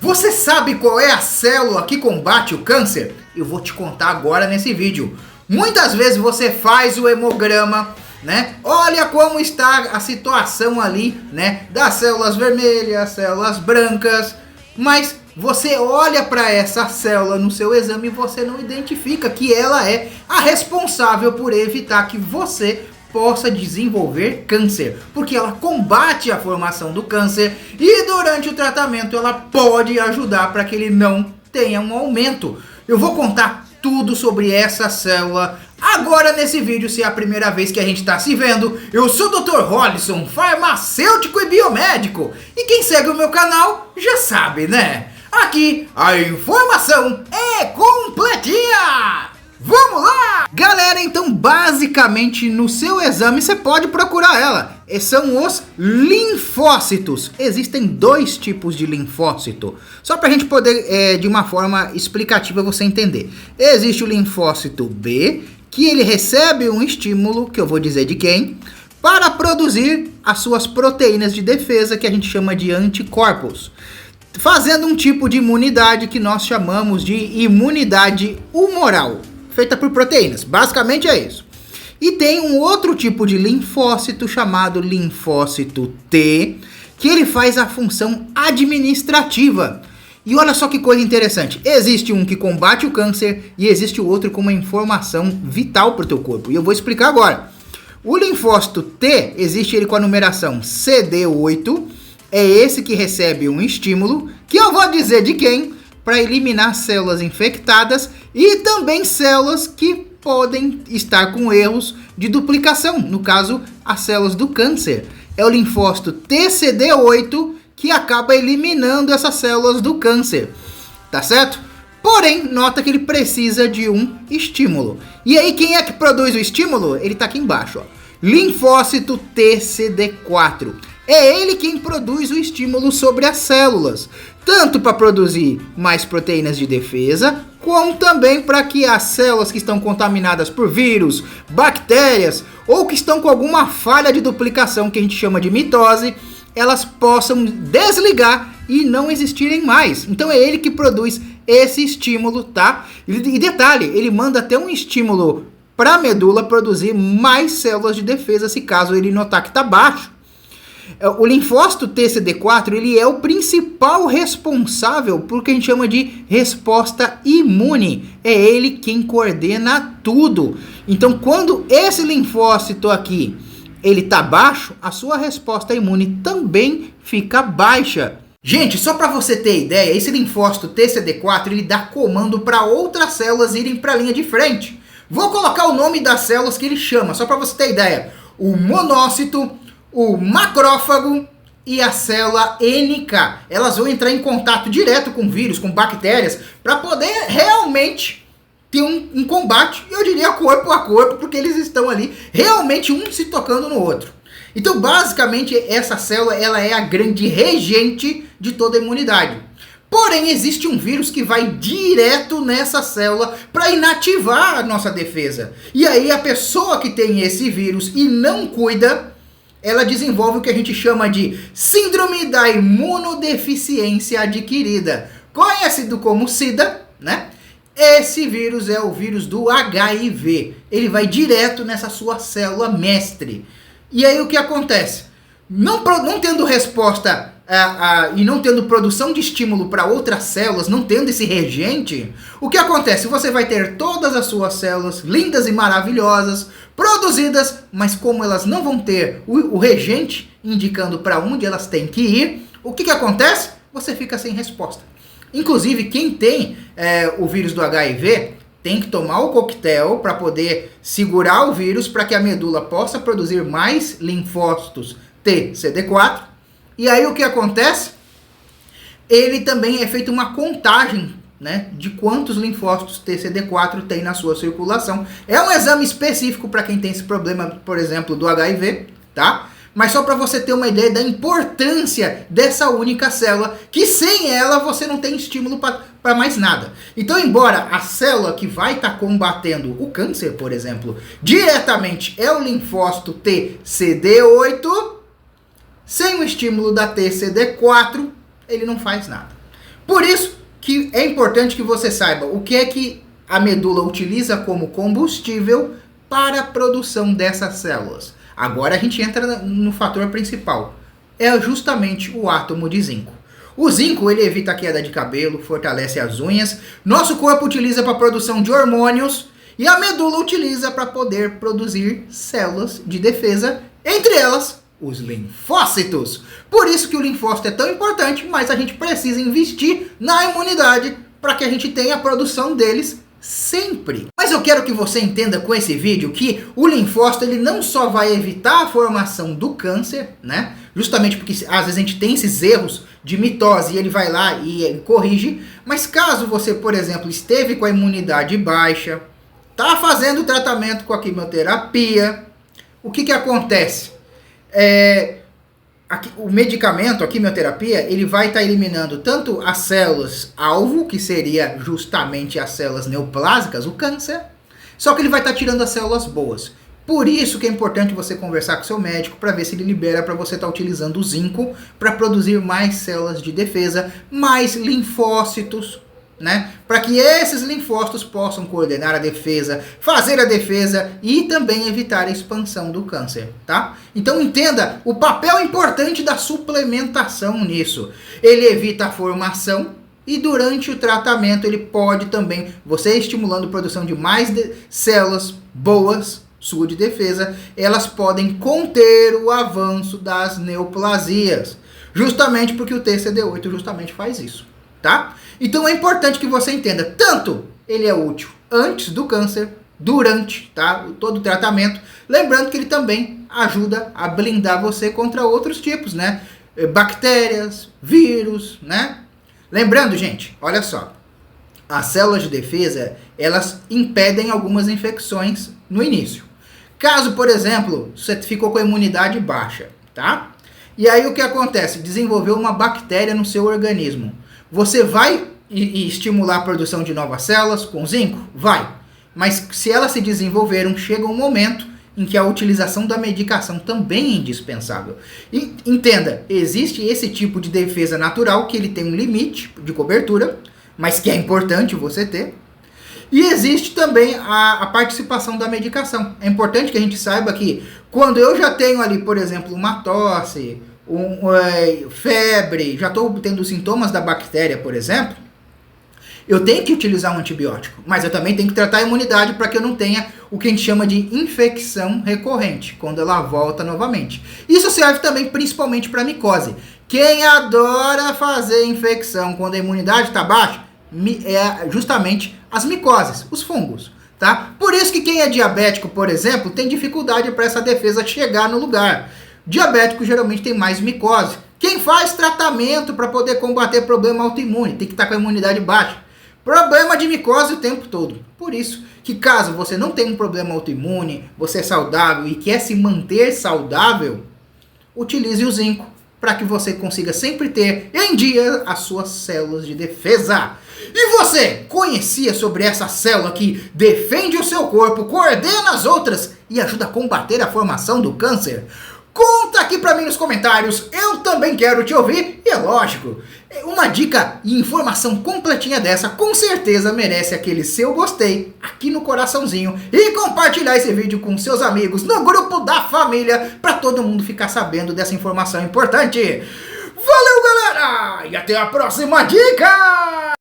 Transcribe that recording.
Você sabe qual é a célula que combate o câncer? Eu vou te contar agora nesse vídeo. Muitas vezes você faz o hemograma, né? Olha como está a situação ali, né? Das células vermelhas, células brancas, mas você olha para essa célula no seu exame e você não identifica que ela é a responsável por evitar que você possa desenvolver câncer, porque ela combate a formação do câncer e durante o tratamento ela pode ajudar para que ele não tenha um aumento. Eu vou contar tudo sobre essa célula agora nesse vídeo, se é a primeira vez que a gente está se vendo. Eu sou o Dr. Rolison, farmacêutico e biomédico, e quem segue o meu canal já sabe, né? Aqui a informação é completinha! Vamos lá! Galera, então basicamente no seu exame você pode procurar ela. São os linfócitos. Existem dois tipos de linfócito. Só para a gente poder, de uma forma explicativa, você entender. Existe o linfócito B, que ele recebe um estímulo, que eu vou dizer de quem, para produzir as suas proteínas de defesa, que a gente chama de anticorpos, fazendo um tipo de imunidade que nós chamamos de imunidade humoral, feita por proteínas. Basicamente é isso. E tem um outro tipo de linfócito chamado linfócito T, que ele faz a função administrativa. E olha só que coisa interessante. Existe um que combate o câncer e existe o outro com uma informação vital para o teu corpo. E eu vou explicar agora. O linfócito T, existe ele com a numeração CD8. É esse que recebe um estímulo, que eu vou dizer de quem, para eliminar células infectadas e também células que podem estar com erros de duplicação, no caso, as células do câncer. É o linfócito TCD8 que acaba eliminando essas células do câncer, tá certo? Porém, nota que ele precisa de um estímulo. E aí, quem é que produz o estímulo? Ele tá aqui embaixo, ó. Linfócito TCD4. É ele quem produz o estímulo sobre as células, tanto para produzir mais proteínas de defesa, como também para que as células que estão contaminadas por vírus, bactérias ou que estão com alguma falha de duplicação, que a gente chama de mitose, elas possam desligar e não existirem mais. Então é ele que produz esse estímulo, tá? E detalhe, ele manda até um estímulo para a medula produzir mais células de defesa, se caso ele notar que está baixo. O linfócito TCD4, ele é o principal responsável por que a gente chama de resposta imune. É ele quem coordena tudo. Então, quando esse linfócito aqui, ele tá baixo, a sua resposta imune também fica baixa. Gente, só para você ter ideia, esse linfócito TCD4, ele dá comando para outras células irem para a linha de frente. Vou colocar o nome das células que ele chama, só para você ter ideia. O monócito, o macrófago e a célula NK. Elas vão entrar em contato direto com vírus, com bactérias, para poder realmente ter um combate, eu diria corpo a corpo, porque eles estão ali realmente um se tocando no outro. Então, basicamente, essa célula ela é a grande regente de toda a imunidade. Porém, existe um vírus que vai direto nessa célula para inativar a nossa defesa. E aí, a pessoa que tem esse vírus e não cuida, ela desenvolve o que a gente chama de síndrome da imunodeficiência adquirida, conhecido como SIDA, né? Esse vírus é o vírus do HIV. Ele vai direto nessa sua célula mestre. E aí o que acontece? Não tendo resposta e não tendo produção de estímulo para outras células, não tendo esse regente, o que acontece? Você vai ter todas as suas células lindas e maravilhosas, produzidas, mas como elas não vão ter o regente indicando para onde elas têm que ir, o que acontece? Você fica sem resposta. Inclusive, quem tem o vírus do HIV tem que tomar o coquetel para poder segurar o vírus, para que a medula possa produzir mais linfócitos TCD4. E aí o que acontece? Ele também é feita uma contagem, né, de quantos linfócitos TCD4 tem na sua circulação. É um exame específico para quem tem esse problema, por exemplo, do HIV, tá? Mas só para você ter uma ideia da importância dessa única célula, que sem ela você não tem estímulo para mais nada. Então, embora a célula que vai estar combatendo o câncer, por exemplo, diretamente é o linfócito TCD8, sem o estímulo da TCD4, ele não faz nada. Por isso que é importante que você saiba o que é que a medula utiliza como combustível para a produção dessas células. Agora a gente entra no fator principal. É justamente o átomo de zinco. O zinco ele evita a queda de cabelo, fortalece as unhas, nosso corpo utiliza para a produção de hormônios e a medula utiliza para poder produzir células de defesa, entre elas os linfócitos. Por isso que o linfócito é tão importante, mas a gente precisa investir na imunidade para que a gente tenha a produção deles sempre. Mas eu quero que você entenda com esse vídeo que o linfócito ele não só vai evitar a formação do câncer, né? Justamente porque às vezes a gente tem esses erros de mitose e ele vai lá e corrige, mas caso você, por exemplo, esteve com a imunidade baixa, tá fazendo tratamento com a quimioterapia, o que acontece? O medicamento, a quimioterapia, ele vai estar eliminando tanto as células alvo, que seria justamente as células neoplásicas, o câncer, só que ele vai estar tirando as células boas. Por isso que é importante você conversar com seu médico para ver se ele libera para você estar utilizando o zinco para produzir mais células de defesa, mais linfócitos, né? Para que esses linfócitos possam coordenar a defesa, fazer a defesa e também evitar a expansão do câncer, tá? Então entenda o papel importante da suplementação nisso. Ele evita a formação e durante o tratamento ele pode também, você estimulando a produção de mais células boas, sua de defesa, elas podem conter o avanço das neoplasias, justamente porque o TCD8 justamente faz isso, tá? Então é importante que você entenda, tanto ele é útil antes do câncer, durante, tá, todo o tratamento, lembrando que ele também ajuda a blindar você contra outros tipos, né, bactérias, vírus, né? Lembrando, gente, olha só, as células de defesa, elas impedem algumas infecções no início. Caso, por exemplo, você ficou com a imunidade baixa, tá? E aí o que acontece? Desenvolveu uma bactéria no seu organismo. Você vai estimular a produção de novas células com zinco? Vai. Mas se elas se desenvolveram, chega um momento em que a utilização da medicação também é indispensável. E entenda, existe esse tipo de defesa natural que ele tem um limite de cobertura, mas que é importante você ter. E existe também a participação da medicação. É importante que a gente saiba que quando eu já tenho ali, por exemplo, uma tosse, febre, já estou tendo sintomas da bactéria, por exemplo, eu tenho que utilizar um antibiótico, mas eu também tenho que tratar a imunidade para que eu não tenha o que a gente chama de infecção recorrente, quando ela volta novamente. Isso serve também principalmente para micose. Quem adora fazer infecção quando a imunidade está baixa, é justamente as micoses, os fungos, tá? Por isso que quem é diabético, por exemplo, tem dificuldade para essa defesa chegar no lugar. Diabético geralmente tem mais micose. Quem faz tratamento para poder combater problema autoimune tem que estar com a imunidade baixa. Problema de micose o tempo todo. Por isso que caso você não tenha um problema autoimune, você é saudável e quer se manter saudável, utilize o zinco para que você consiga sempre ter em dia as suas células de defesa. E você conhecia sobre essa célula que defende o seu corpo, coordena as outras e ajuda a combater a formação do câncer? Conta aqui pra mim nos comentários, eu também quero te ouvir. E é lógico, uma dica e informação completinha dessa com certeza merece aquele seu gostei aqui no coraçãozinho e compartilhar esse vídeo com seus amigos no grupo da família para todo mundo ficar sabendo dessa informação importante. Valeu, galera, e até a próxima dica!